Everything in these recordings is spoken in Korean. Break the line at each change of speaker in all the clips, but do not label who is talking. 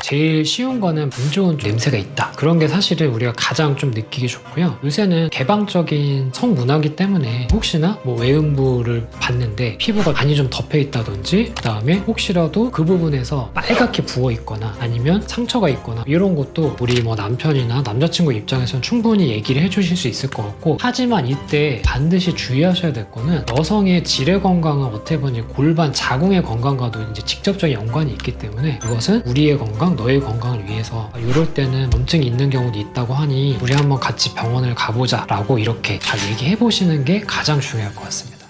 제일 쉬운 거는 안 좋은 냄새가 있다. 그런 게 사실은 우리가 가장 좀 느끼기 좋고요. 요새는 개방적인 성문화기 때문에 혹시나 뭐 외음부를 봤는데 피부가 많이 좀 덮여 있다든지, 그 다음에 혹시라도 그 부분에서 빨갛게 부어 있거나 아니면 상처가 있거나 이런 것도 우리 뭐 남편이나 남자친구 입장에서는 충분히 얘기를 해주실 수 있을 것 같고, 하지만 이때 반드시 주의하셔야 될 거는 여성의 질의 건강은 어떻게 보면 골반 자궁의 건강과도 이제 직접적인 연관이 있기 때문에 이것은 우리의 건강, 너의 건강을 위해서 이럴 때는 염증이 있는 경우도 있다고 하니 우리 한번 같이 병원을 가보자 라고 이렇게 잘 얘기해 보시는 게 가장 중요할 것 같습니다.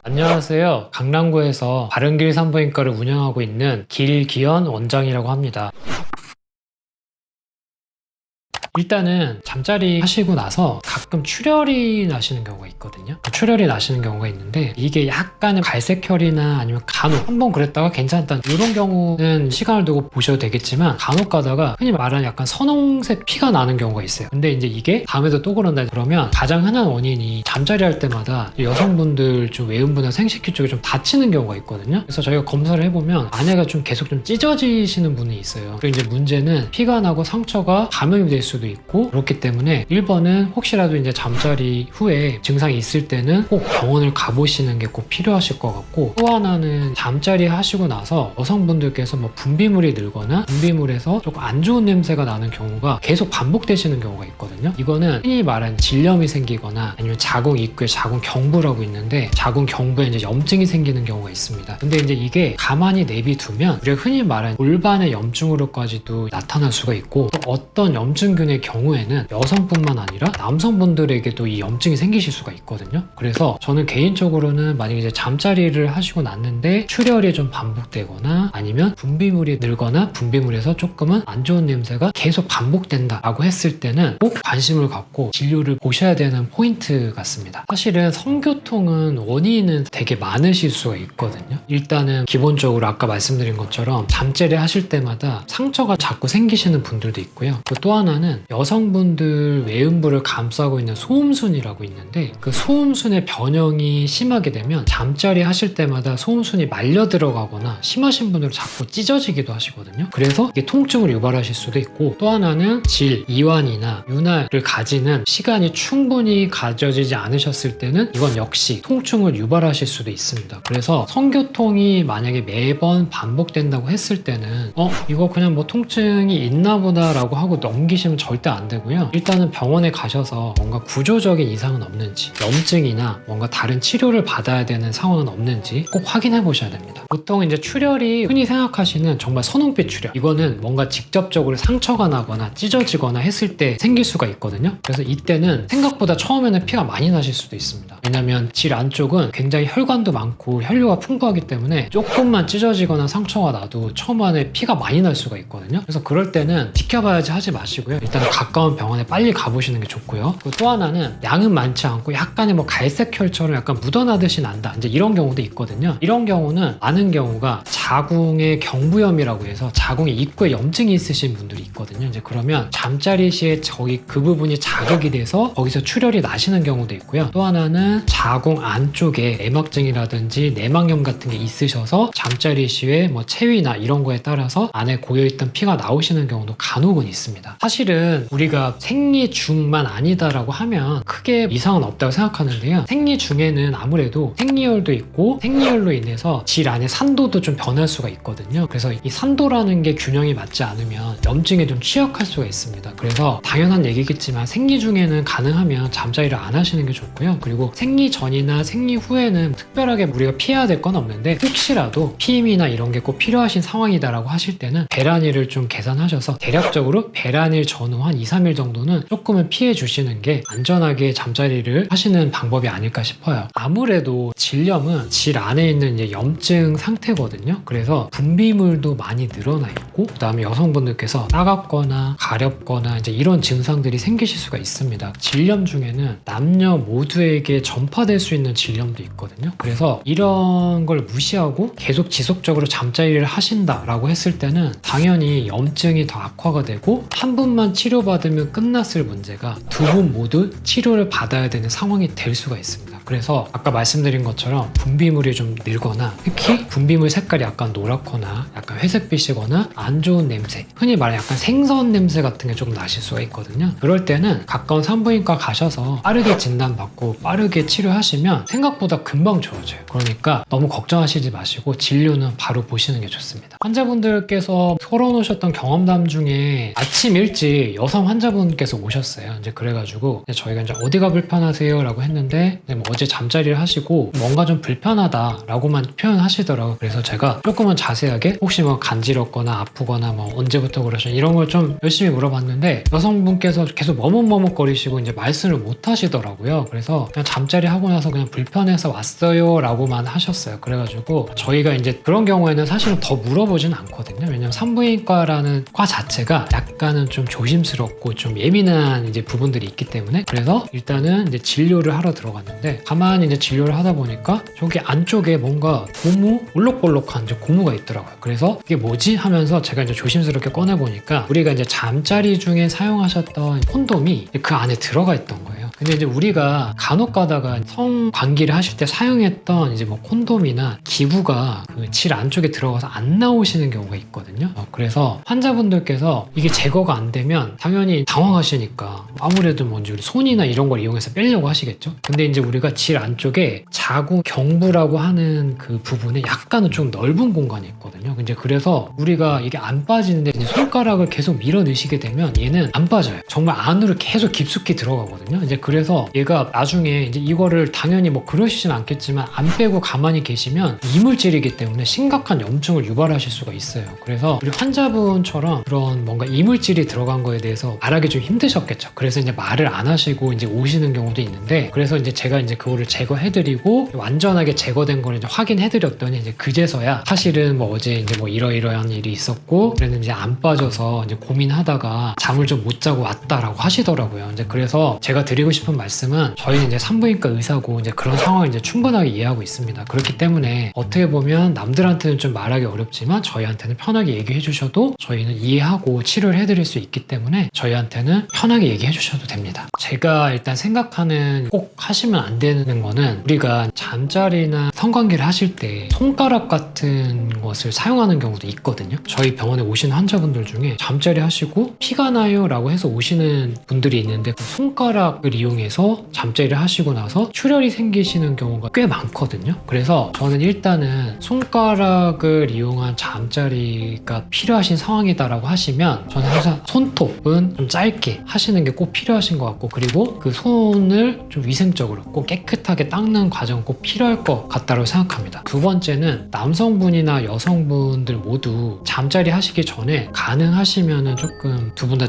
안녕하세요. 강남구에서 바른길 산부인과를 운영하고 있는 길기현 원장이라고 합니다. 일단은 잠자리 하시고 나서 가끔 출혈이 나시는 경우가 있거든요. 출혈이 나시는 경우가 있는데 이게 약간의 갈색혈이나 아니면 간혹 한번 그랬다가 괜찮다 이런 경우는 시간을 두고 보셔도 되겠지만, 간혹 가다가 흔히 말하는 약간 선홍색 피가 나는 경우가 있어요. 근데 이제 이게 다음에도 또 그런다 그러면 가장 흔한 원인이 잠자리 할 때마다 여성분들 좀 외음부나 생식기 쪽에 좀 다치는 경우가 있거든요. 그래서 저희가 검사를 해보면 안에가 좀 계속 좀 찢어지시는 분이 있어요. 그리고 이제 문제는 피가 나고 상처가 감염이 될 수도 있고, 그렇기 때문에 1번은 혹시라도 이제 잠자리 후에 증상이 있을 때는 꼭 병원을 가보시는 게 꼭 필요하실 것 같고, 또 하나는 잠자리 하시고 나서 여성분들께서 뭐 분비물이 늘거나 분비물에서 조금 안 좋은 냄새가 나는 경우가 계속 반복되시는 경우가 있거든요. 이거는 흔히 말하는 질염이 생기거나 아니면 자궁 입구에 자궁 경부라고 있는데 자궁 경부에 이제 염증이 생기는 경우가 있습니다. 근데 이제 이게 가만히 내비두면 우리가 흔히 말하는 골반의 염증으로까지도 나타날 수가 있고, 또 어떤 염증균의 경우에는 여성뿐만 아니라 남성분들에게도 이 염증이 생기실 수가 있거든요. 그래서 저는 개인적으로는 만약에 이제 잠자리를 하시고 났는데 출혈이 좀 반복되거나 아니면 분비물이 늘거나 분비물에서 조금은 안 좋은 냄새가 계속 반복된다 라고 했을 때는 꼭 관심을 갖고 진료를 보셔야 되는 포인트 같습니다. 사실은 성교통은 원인은 되게 많으실 수가 있거든요. 일단은 기본적으로 아까 말씀드린 것처럼 잠자리 하실 때마다 상처가 자꾸 생기시는 분들도 있고요. 또 하나는 여성분들 외음부를 감싸고 있는 소음순이라고 있는데, 그 소음순의 변형이 심하게 되면 잠자리 하실 때마다 소음순이 말려 들어가거나 심하신 분들은 자꾸 찢어지기도 하시거든요. 그래서 이게 통증을 유발하실 수도 있고, 또 하나는 질, 이완이나 윤활을 가지는 시간이 충분히 가져지지 않으셨을 때는 이건 역시 통증을 유발하실 수도 있습니다. 그래서 성교통이 만약에 매번 반복된다고 했을 때는 이거 그냥 뭐 통증이 있나 보다 라고 하고 넘기시면 절대 안 되고요. 일단은 병원에 가셔서 뭔가 구조적인 이상은 없는지, 염증이나 뭔가 다른 치료를 받아야 되는 상황은 없는지 꼭 확인해 보셔야 됩니다. 보통 이제 출혈이 흔히 생각하시는 정말 선홍빛 출혈, 이거는 뭔가 직접적으로 상처가 나거나 찢어지거나 했을 때 생길 수가 있거든요. 그래서 이때는 생각보다 처음에는 피가 많이 나실 수도 있습니다. 왜냐면 질 안쪽은 굉장히 혈관도 많고 혈류가 풍부하기 때문에 조금만 찢어지거나 상처가 나도 처음 안에 피가 많이 날 수가 있거든요. 그래서 그럴 때는 지켜봐야지 하지 마시고요. 일단 가까운 병원에 빨리 가보시는 게 좋고요. 또 하나는 양은 많지 않고 약간의 뭐 갈색혈처럼 약간 묻어나듯이 난다, 이제 이런 경우도 있거든요. 이런 경우는 많은 경우가 자궁의 경부염이라고 해서 자궁의 입구에 염증이 있으신 분들이 있거든요. 이제 그러면 잠자리 시에 저기 그 부분이 자극이 돼서 거기서 출혈이 나시는 경우도 있고요. 또 하나는 자궁 안쪽에 내막증이라든지 내막염 같은 게 있으셔서 잠자리 시에 뭐 체위나 이런 거에 따라서 안에 고여있던 피가 나오시는 경우도 간혹은 있습니다. 사실은 우리가 생리 중만 아니다라고 하면 크게 이상은 없다고 생각하는데요. 생리 중에는 아무래도 생리혈도 있고 생리혈로 인해서 질 안에 산도도 좀 변할 수가 있거든요. 그래서 이 산도라는 게 균형이 맞지 않으면 염증에 좀 취약할 수가 있습니다. 그래서 당연한 얘기겠지만 생리 중에는 가능하면 잠자리를 안 하시는 게 좋고요. 그리고 생리 전이나 생리 후에는 특별하게 우리가 피해야 될 건 없는데, 혹시라도 피임이나 이런 게 꼭 필요하신 상황이다라고 하실 때는 배란일을 좀 계산하셔서 대략적으로 배란일 전후 한 2, 3일 정도는 조금은 피해 주시는 게 안전하게 잠자리를 하시는 방법이 아닐까 싶어요. 아무래도 질염은 질 안에 있는 이제 염증 상태거든요. 그래서 분비물도 많이 늘어나 있고, 그 다음에 여성분들께서 따갑거나 가렵거나 이제 이런 증상들이 생기실 수가 있습니다. 질염 중에는 남녀 모두에게 전파될 수 있는 질염도 있거든요. 그래서 이런 걸 무시하고 계속 지속적으로 잠자리를 하신다라고 했을 때는 당연히 염증이 더 악화가 되고, 한 분만 치료받으면 끝났을 문제가 두 분 모두 치료를 받아야 되는 상황이 될 수가 있습니다. 그래서 아까 말씀드린 것처럼 분비물이 좀 늘거나 특히 분비물 색깔이 약간 노랗거나 약간 회색빛이거나 안 좋은 냄새, 흔히 말하는 약간 생선 냄새 같은 게 조금 나실 수가 있거든요. 그럴 때는 가까운 산부인과 가셔서 빠르게 진단받고 빠르게 치료하시면 생각보다 금방 좋아져요. 그러니까 너무 걱정하시지 마시고 진료는 바로 보시는 게 좋습니다. 환자분들께서 털어놓으셨던 경험담 중에 아침 일찍 여성 환자분께서 오셨어요. 이제 그래가지고 저희가 이제 어디가 불편하세요? 라고 했는데 뭐 어제 잠자리를 하시고 뭔가 좀 불편하다라고만 표현하시더라고요. 그래서 제가 조금은 자세하게 혹시 뭐 간지럽거나 아프거나 뭐 언제부터 그러셨나 이런 걸 좀 열심히 물어봤는데 여성분께서 계속 머뭇머뭇거리시고 이제 말씀을 못 하시더라고요. 그래서 그냥 잠자리 하고 나서 그냥 불편해서 왔어요 라고만 하셨어요. 그래가지고 저희가 이제 그런 경우에는 사실은 더 물어보진 않거든요. 왜냐면 산부인과라는 과 자체가 약간은 좀 조심스럽고 좀 예민한 이제 부분들이 있기 때문에 그래서 일단은 이제 진료를 하러 들어갔는데 가만히 이제 진료를 하다 보니까 저기 안쪽에 뭔가 고무 볼록볼록한 이제 고무가 있더라고요. 그래서 이게 뭐지 하면서 제가 이제 조심스럽게 꺼내 보니까 우리가 이제 잠자리 중에 사용하셨던 콘돔이 그 안에 들어가 있던 거예요. 근데 이제 우리가 간혹 가다가 성관계를 하실 때 사용했던 이제 뭐 콘돔이나 기구가 그 질 안쪽에 들어가서 안 나오시는 경우가 있거든요. 그래서 환자분들께서 이게 제거가 안 되면 당연히 당황하시니까 아무래도 뭔지 우리 손이나 이런 걸 이용해서 빼려고 하시겠죠. 근데 이제 우리가 질 안쪽에 자궁 경부라고 하는 그 부분에 약간은 좀 넓은 공간이 있거든요. 이제 그래서 우리가 이게 안 빠지는데 이제 손가락을 계속 밀어 넣으시게 되면 얘는 안 빠져요. 정말 안으로 계속 깊숙이 들어가거든요. 이제 그래서 얘가 나중에 이제 이거를 당연히 뭐 그러시진 않겠지만 안 빼고 가만히 계시면 이물질이기 때문에 심각한 염증을 유발하실 수가 있어요. 그래서 우리 환자분처럼 그런 뭔가 이물질이 들어간 거에 대해서 말하기 좀 힘드셨겠죠. 그래서 이제 말을 안 하시고 이제 오시는 경우도 있는데 그래서 이제 제가 이제 그거를 제거해드리고 완전하게 제거된 걸 이제 확인해드렸더니 이제 그제서야 사실은 뭐 어제 이제 뭐 이러이러한 일이 있었고 그랬는데 이제 안 빠져서 이제 고민하다가 잠을 좀 못 자고 왔다라고 하시더라고요. 이제 그래서 제가 드리고 싶은 말씀은 저희는 이제 산부인과 의사고 이제 그런 상황을 이제 충분하게 이해하고 있습니다. 그렇기 때문에 어떻게 보면 남들한테는 좀 말하기 어렵지만 저희한테는 편하게 얘기해 주셔도 저희는 이해하고 치료를 해드릴 수 있기 때문에 저희한테는 편하게 얘기해 주셔도 됩니다. 제가 일단 생각하는 꼭 하시면 안 되는 거는 우리가 잠자리나 성관계를 하실 때 손가락 같은 것을 사용하는 경우도 있거든요. 저희 병원에 오신 환자분들 중에 잠자리 하시고 피가 나요 라고 해서 오시는 분들이 있는데 그 손가락을 이용해서 잠자리를 하시고 나서 출혈이 생기시는 경우가 꽤 많거든요. 그래서 저는 일단은 손가락을 이용한 잠자리가 필요하신 상황이다라고 하시면 저는 항상 손톱은 좀 짧게 하시는 게 꼭 필요하신 것 같고 그리고 그 손을 좀 위생적으로 꼭 깨끗하게 닦는 과정 꼭 필요할 것 같다고 생각합니다. 두 번째는 남성분이나 여성분들 모두 잠자리 하시기 전에 가능하시면은 조금 두 분 다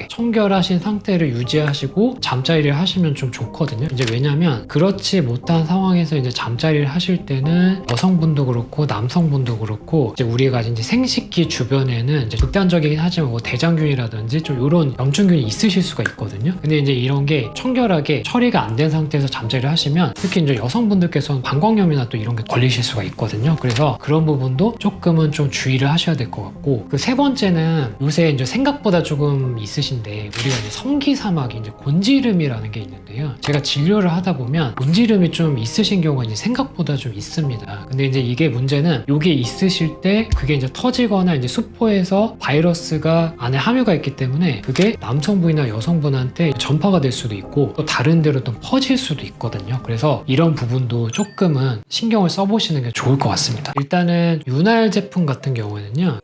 청결하신 상태를 유지하시고 잠자리를 하시면 좀 좋거든요. 이제 왜냐면 그렇지 못한 상황에서 이제 잠자리를 하실 때는 여성분도 그렇고 남성분도 그렇고 이제 우리가 이제 생식기 주변에는 이제 극단적이긴 하지만 뭐 대장균이라든지 좀 이런 염증균이 있으실 수가 있거든요. 근데 이제 이런 게 청결하게 처리가 안 된 상태에서 잠자리를 하시면 특히 이제 여성분들께서는 방광염이나 또 이런 게 걸리실 수가 있거든요. 그래서 그런 부분도 조금은 좀 주의를 하셔야 될 것 같고 그 세 번째는 요새 이제 생각보다 조금 있으신데 우리가 이제 성기사막이 이제 곤지름이라는 게 있는데요. 제가 진료를 하다 보면 곤지름이 좀 있으신 경우가 이제 생각보다 좀 있습니다. 근데 이제 이게 문제는 이게 있으실 때 그게 이제 터지거나 이제 수포에서 바이러스가 안에 함유가 있기 때문에 그게 남성분이나 여성분한테 전파가 될 수도 있고 또 다른 데로 또 퍼질 수도 있거든요. 그래서 이런 부분도 조금은 신경을 써보시는 게 좋을 것 같습니다. 일단은 윤활 제품 같은 경우에는요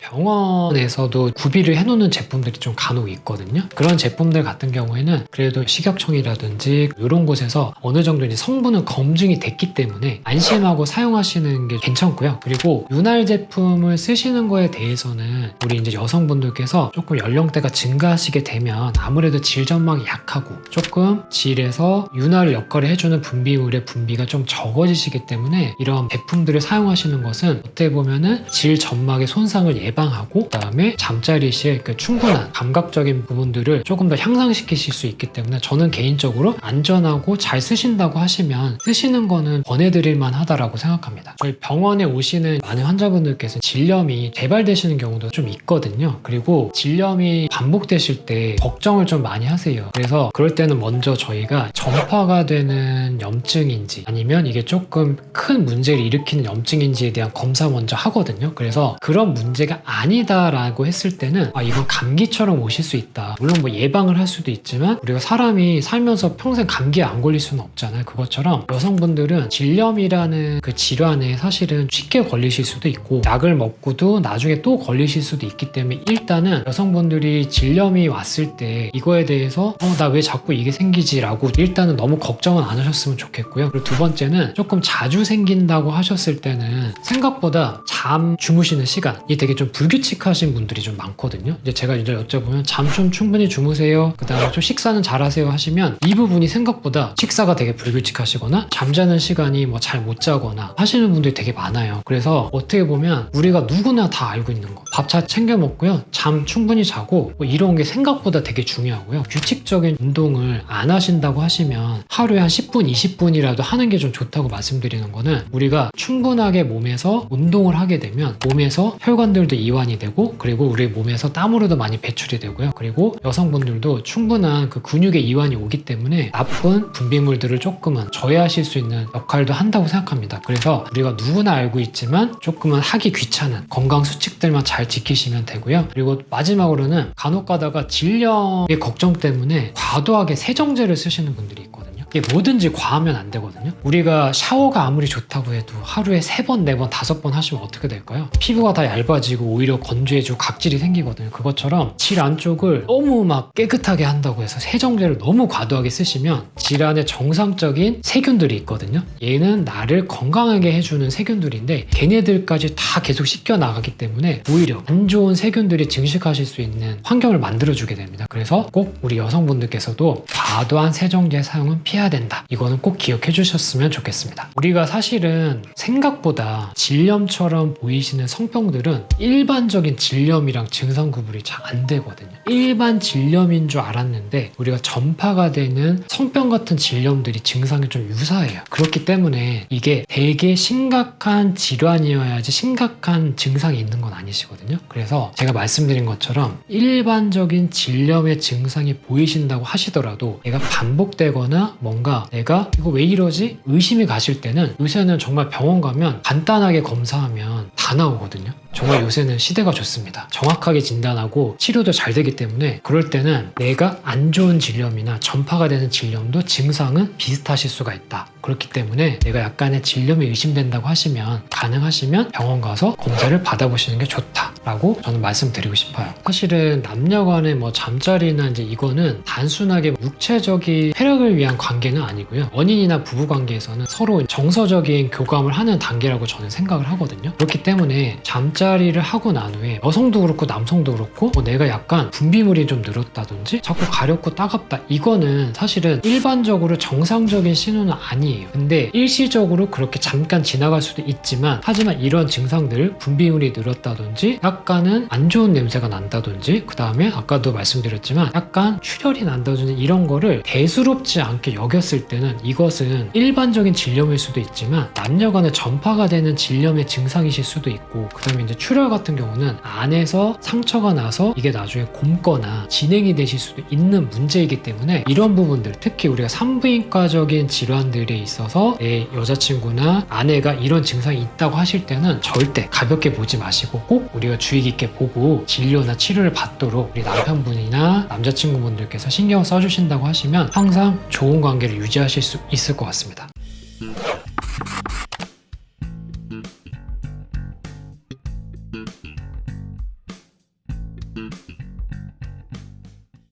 병원에서도 구비를 해놓는 제품들이 좀 간혹 있거든요. 그런 제품들 같은 경우에는 그래도 식약청이라든지 이런 곳에서 어느 정도 이제 성분은 검증이 됐기 때문에 안심하고 사용하시는 게 괜찮고요. 그리고 윤활 제품을 쓰시는 거에 대해서는 우리 이제 여성분들께서 조금 연령대가 증가하시게 되면 아무래도 질 점막이 약하고 조금 질에서 윤활 역할을 해주는 분비물의 분비가 좀 적어지시기 때문에 이런 제품들을 사용하시는 것은 어떻게 보면은 질 점막의 손상을 예방하고 그다음에 잠자리 시에 그 충분한 감각적인 부분들을 조금 더 향상시키실 수 있기 때문에 저는 개인적으로 안전하고 잘 쓰신다고 하시면 쓰시는 거는 권해드릴만 하다라고 생각합니다. 저희 병원에 오시는 많은 환자분들께서 질염이 재발되시는 경우도 좀 있거든요. 그리고 질염이 반복되실 때 걱정을 좀 많이 하세요. 그래서 그럴 때는 먼저 저희가 전파가 되는 염증인지 아니면 이게 조금 큰 문제를 일으키는 염증인지에 대한 검사 먼저 하거든요. 그래서 그런 문제가 아니다라고 했을 때는 이건 감기처럼 오실 수 있다. 물론 뭐 예방을 할 수도 있지만 우리가 사람이 살면서 평생 감기에 안 걸릴 수는 없잖아요. 그것처럼 여성분들은 질염이라는 그 질환에 사실은 쉽게 걸리실 수도 있고 약을 먹고도 나중에 또 걸리실 수도 있기 때문에 일단은 여성분들이 질염이 왔을 때 이거에 대해서 나 왜 자꾸 이게 생기지? 라고 일단은 너무 걱정은 안 하셨으면 좋겠고요. 그리고 두 번째는 조금 자주 생긴다고 하셨을 때는 생각보다 잠 주무시는 시간이 되게 좀 불규칙하신 분들이 좀 많거든요. 이제 제가 이제 여쭤보면 잠 좀 충분히 주무세요. 그 다음에 좀 식사는 잘 하세요 하시면 이 부분이 생각보다 식사가 되게 불규칙하시거나 잠자는 시간이 뭐 잘 못 자거나 하시는 분들이 되게 많아요. 그래서 어떻게 보면 우리가 누구나 다 알고 있는 거. 밥 잘 챙겨 먹고요. 잠 충분히 자고 뭐 이런 게 생각보다 되게 중요하고요. 규칙적인 운동을 안 하신다고 하시면 하루에 한 10분, 20분이라도 하는 게 좀 좋다고 말씀드리는 거는 우리가 충분하게 몸에서 운동을 하게 되면 몸에서 혈관들도 이완이 되고 그리고 우리 몸에서 땀으로도 많이 배출이 되고요. 그리고 여성분들도 충분한 그 근육의 이완이 오기 때문에 나쁜 분비물들을 조금은 저해하실 수 있는 역할도 한다고 생각합니다. 그래서 우리가 누구나 알고 있지만 조금은 하기 귀찮은 건강 수칙들만 잘 지키시면 되고요. 그리고 마지막으로는 간혹 가다가 질염의 걱정 때문에 과도하게 세정제를 쓰시는 분들이 있거든요. 이게 뭐든지 과하면 안 되거든요. 우리가 샤워가 아무리 좋다고 해도 하루에 3번, 4번, 5번 하시면 어떻게 될까요? 피부가 다 얇아지고 오히려 건조해지고 각질이 생기거든요. 그것처럼 질 안쪽을 너무 막 깨끗하게 한다고 해서 세정제를 너무 과도하게 쓰시면 질 안에 정상적인 세균들이 있거든요. 얘는 나를 건강하게 해주는 세균들인데 걔네들까지 다 계속 씻겨 나가기 때문에 오히려 안 좋은 세균들이 증식하실 수 있는 환경을 만들어주게 됩니다. 그래서 꼭 우리 여성분들께서도 과도한 세정제 사용은 피해야 된다. 이거는 꼭 기억해 주셨으면 좋겠습니다. 우리가 사실은 생각보다 질염처럼 보이시는 성병들은 일반적인 질염이랑 증상 구분이 잘 안 되거든요. 일반 질염인 줄 알았는데 우리가 전파가 되는 성병 같은 질염들이 증상이 좀 유사해요. 그렇기 때문에 이게 되게 심각한 질환이어야지 심각한 증상이 있는 건 아니시거든요. 그래서 제가 말씀드린 것처럼 일반적인 질염의 증상이 보이신다고 하시더라도 얘가 반복되거나 뭔가 내가 이거 왜 이러지? 의심이 가실 때는 요새는 정말 병원 가면 간단하게 검사하면 다 나오거든요. 정말 요새는 시대가 좋습니다. 정확하게 진단하고 치료도 잘 되기 때문에 그럴 때는 내가 안 좋은 질염이나 전파가 되는 질염도 증상은 비슷하실 수가 있다. 그렇기 때문에 내가 약간의 질염이 의심된다고 하시면 가능하시면 병원 가서 검사를 받아보시는 게 좋다라고 저는 말씀드리고 싶어요. 사실은 남녀 간의 뭐 잠자리나 이제 이거는 단순하게 육체적인 쾌락을 위한 관계는 아니고요. 연인이나 부부 관계에서는 서로 정서적인 교감을 하는 단계라고 저는 생각을 하거든요. 그렇기 때문에 잠자리를 하고 난 후에 여성도 그렇고 남성도 그렇고 내가 약간 분비물이 좀 늘었다든지 자꾸 가렵고 따갑다 이거는 사실은 일반적으로 정상적인 신호는 아니에요. 근데 일시적으로 그렇게 잠깐 지나갈 수도 있지만 하지만 이런 증상들 분비물이 늘었다든지 약간은 안 좋은 냄새가 난다든지 그 다음에 아까도 말씀드렸지만 약간 출혈이 난다든지 이런 거를 대수롭지 않게 여겼을 때는 이것은 일반적인 질염일 수도 있지만 남녀 간에 전파가 되는 질염의 증상이실 수도 있고 그 다음에 이제 출혈 같은 경우는 안에서 상처가 나서 이게 나중에 곪거나 진행이 되실 수도 있는 문제이기 때문에 이런 부분들 특히 우리가 산부인과적인 질환들에 있어서 내 여자친구나 아내가 이런 증상이 있다고 하실 때는 절대 가볍게 보지 마시고 꼭 우리가 주의 깊게 보고 진료나 치료를 받도록 우리 남편분이나 남자친구분들께서 신경 써주신다고 하시면 항상 좋은 관계를 유지하실 수 있을 것 같습니다.